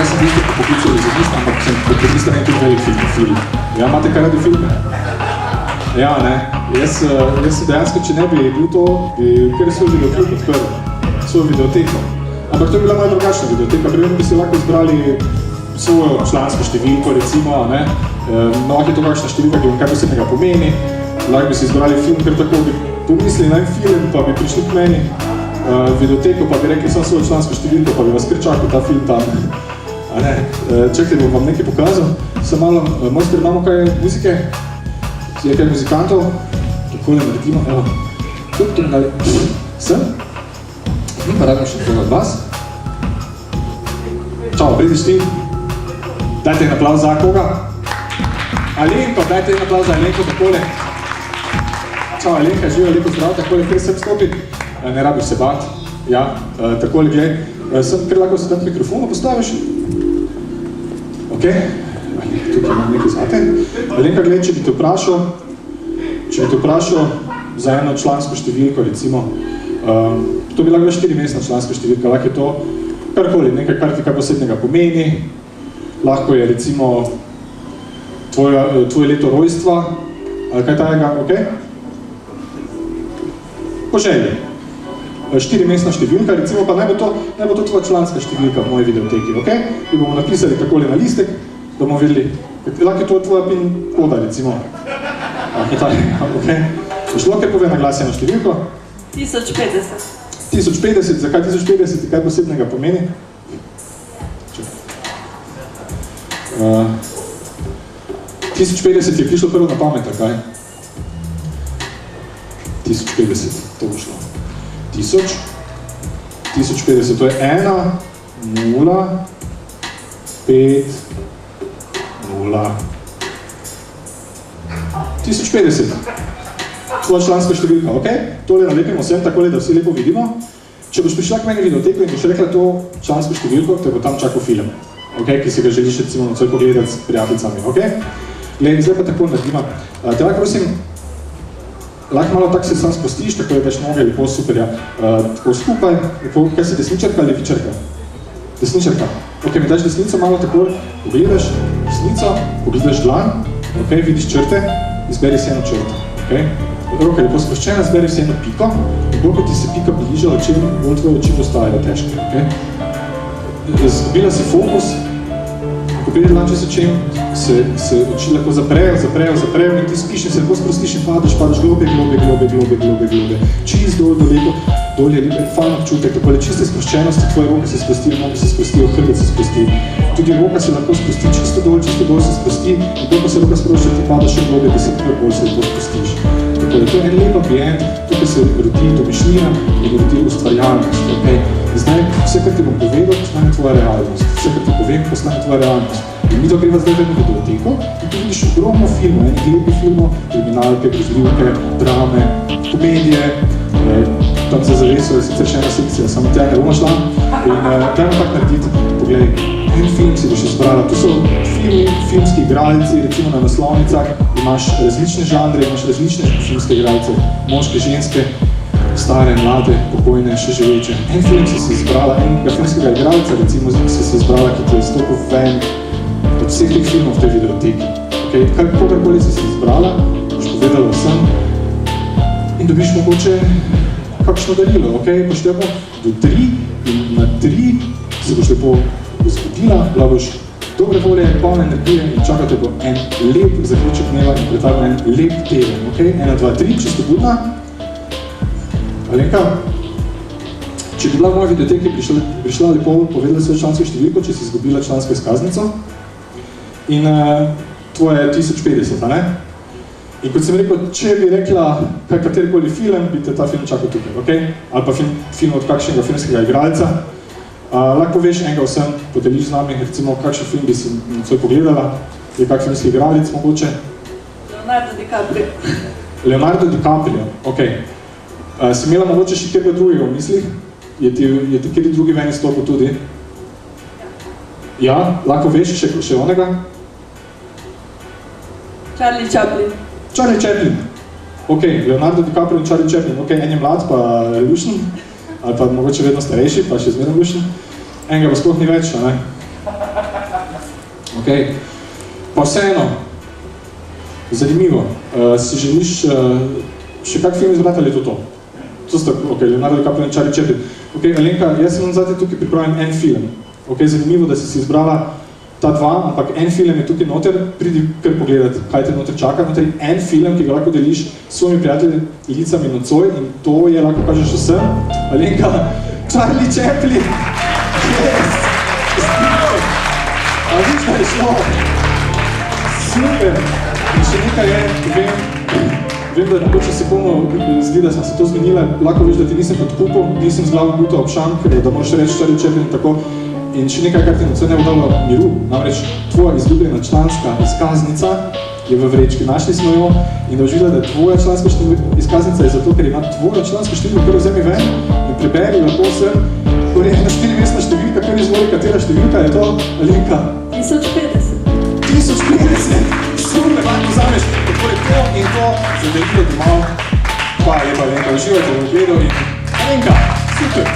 jaz sem isto poklical iluzionist, ampak sem po drugi strani tudi velik film. Ja, imate kaj radi filme? Ja, ne. Jaz se dejansko, če ne bi bil to, bi kar svoj videoklub odprl, svoj videoteko. Ampak to je bila malo drugačna videoteka. Primer bi si lahko izbrali svojo člansko številko, recimo, ne. Lahko je to kakšna številka, ki vam kaj posebnega pomeni. Lahko bi si izbrali film, ker tako bi pomislili na en film, pa bi prišli k meni videoteko, pa bi rekli samo svojo člansko številko, pa bi vas kar čakal ta film tam. A ne, čekajte, bom vam nekaj pokazal. Sem malo, mojster, imamo kaj muzike? Je kaj muzikantov? Takole naredimo, evo. Sem? Pa radim še nekaj od vas. Čau, pridiš ti? Dajte en aplauz za koga? Alenko, dajte en aplauz za Alenko, takole. Čau, Alenka, živijo, lepo zdrav, takole, kjer sem stopi. Ne rabiš se bat. Ja, takole, gled. Sem, ker lahko se tam mikrofonu postaviš. Ok. Tukaj imam nekaj zate. Alenka, gled, če bi te vprašal za eno člansko številko, recimo, to bi lahko 4-mesna članska številka, lahko je to karkoli, nekaj, kar ti kaj posebnega pomeni, lahko je recimo tvoje leto rojstva, ali kaj tajega, ok? Po želji. 4-mesna številka, recimo pa naj bo to tvoja članska številka v moji videoteki, ok? In bomo napisali takole na listek, da bomo videli, lahko je to tvoja pin koda, recimo. Ok. Boš lahko pove na glas eno številko? 1050. 1050, zakaj 1050 kaj posebnega pomeni? 1050 je prišlo prvo na pamet, kaj? 1050, to bo šlo. 1050, to je 1, 0, 5, 0. 1050. Tvoja članska številka, ok? Tole nalepimo vsem takole, da vsi lepo vidimo. Če boš prišla k meni videoteko in boš rekla to člansko številko, te bo tam čakal film, ok? Ki si ga želiš recimo nocoj pogledati s prijateljicami, ok? Glej, zdaj pa tako naredimo. Te lahko prosim, lahko malo tako se sam spustiš, tako je več noge, lepo superja. Tako skupaj, lepo, kaj si desničarka ali levičarka? Desničarka. Ok, mi daš desnico malo tako, pogledaš desnico, pogledaš dlan, ok, vidiš črte, izberi si eno črto, ok? Roka je lepo sproščena, zberi si eno piko, in bolj kot ti se pika bliža očem, bolj tvoje oči postajajo težke, ok? Zgubila si fokus, ko pride dlan čez očem, se oči lahko zaprejo in ti spiš in se lepo sprostiš in padeš globe, čist dol, dol je fajn občutek, tako le čiste sproščenosti, tvoje roke se sprostijo, noge se sprostijo, hrbet se sprosti. Tudi roka se lahko sprosti, čisto dol se sprosti in bolj ko se roka sprošča, ti padaš in globe, 10 bolj se lepo sprostiš. Tako da to je en lep ambient, tukaj se rodi domišljina in rodi ustvarjalnost, ok? Zdaj, vse, kar ti bom povedal, postane tvoja realnost. Vse, kar ti povem, postane tvoja realnost. In mi to greva zdaj vedno videoteko in tu vidiš ogromno filmov, enih lepih filmov, kriminalke, grozljivke, drame, komedije, tam za zaveso je sicer še ena sekcija, samo tja ne bomo šla. In dajmo tak narediti, poglej, en film si boš izbrala, tu so filmski igralci, recimo na naslovnicah, imaš različne žanre, imaš različne filmske igralce, moške, ženske, stare, mlade, pokojne, še živeče. En film si izbrala, enega filmskega igralca, recimo si izbrala, ki ti je stopil ven od vseh teh filmov v tej videoteki. Okay? Kogarkoli si izbrala, boš povedala vsem in dobiš mogoče kakšno darilo, ok? Poštevamo do 3 in na 3 se boš lepo zgodila, bila boš dobre volje, polne energije in čakate bo en lep zaključek dneva in pred tabo en lep teden, ok? 1, 2, 3, čisto budna. Alenka, če bi bila v moji videoteki prišla lepo povedala svojo člansko številko, če si izgubila člansko izkaznico in tvoje 1050, a ne? In kot sem rekel, če bi rekla katerikoli film, bi te ta film čakal tukaj, ok? Ali pa film od kakšnega filmskega igralca. Lahko veš enega vsem, podeliš z nami, recimo kakšen film bi si nocoj pogledala, je kak filmski igralec mogoče? Leonardo DiCaprio. Leonardo DiCaprio, ok. Si imela mogoče še kjerga drugega v mislih? Je ti kjer drugi ven izstopil tudi? Ja, lahko veš še onega? Charlie Chaplin. Charlie Chaplin. Ok, Leonardo DiCaprio in Charlie Chaplin. Ok, en je mlad pa lušen, ali pa mogoče vedno starejši, pa še zmerno lušen. Enega pa sploh ni več, a ne? Okay. Pa vseeno, zanimivo, si želiš še kak film izbrati ali je to? To sta, Leonardo DiCaprio in Charlie Chaplin. Alenka, jaz sem zate tukaj pripravim en film. Zanimivo, da si izbrala ta dva, ampak en film je tukaj noter, pridi kar pogledati, kaj te noter čaka. Noter je en film, ki ga lahko deliš s svojimi prijatelji Ilicami nocoj in to je lahko kažeš vsem. Alenka, Charlie Chaplin! Yes! A viš, da je šlo? Super! In še nekaj je, vem, da mogoče se komu zdi, da sem se to zmenila, lahko veš, da ti nisem podkupil, nisem z glavo buto obšank, da moraš reči Charlie Chaplin tako. In še nekaj, kar ti nocoj ne bo dalo miru, namreč tvoja izgubljena članska izkaznica je v vrečki, našli smo jo in da boš videla, da tvoja članska izkaznica je zato, ker ima tvoja članska številka, kar vzemi ven in preberi lahko vsem, torej ena 4-mestna številka, kar izvoli, katera številka je to, Alenka? 1050. 1050! Super, lahko vzameš, tako je to in to, zadelite domov. Hvala lepa, Alenka, uživajte v ogledu in Alenka, super!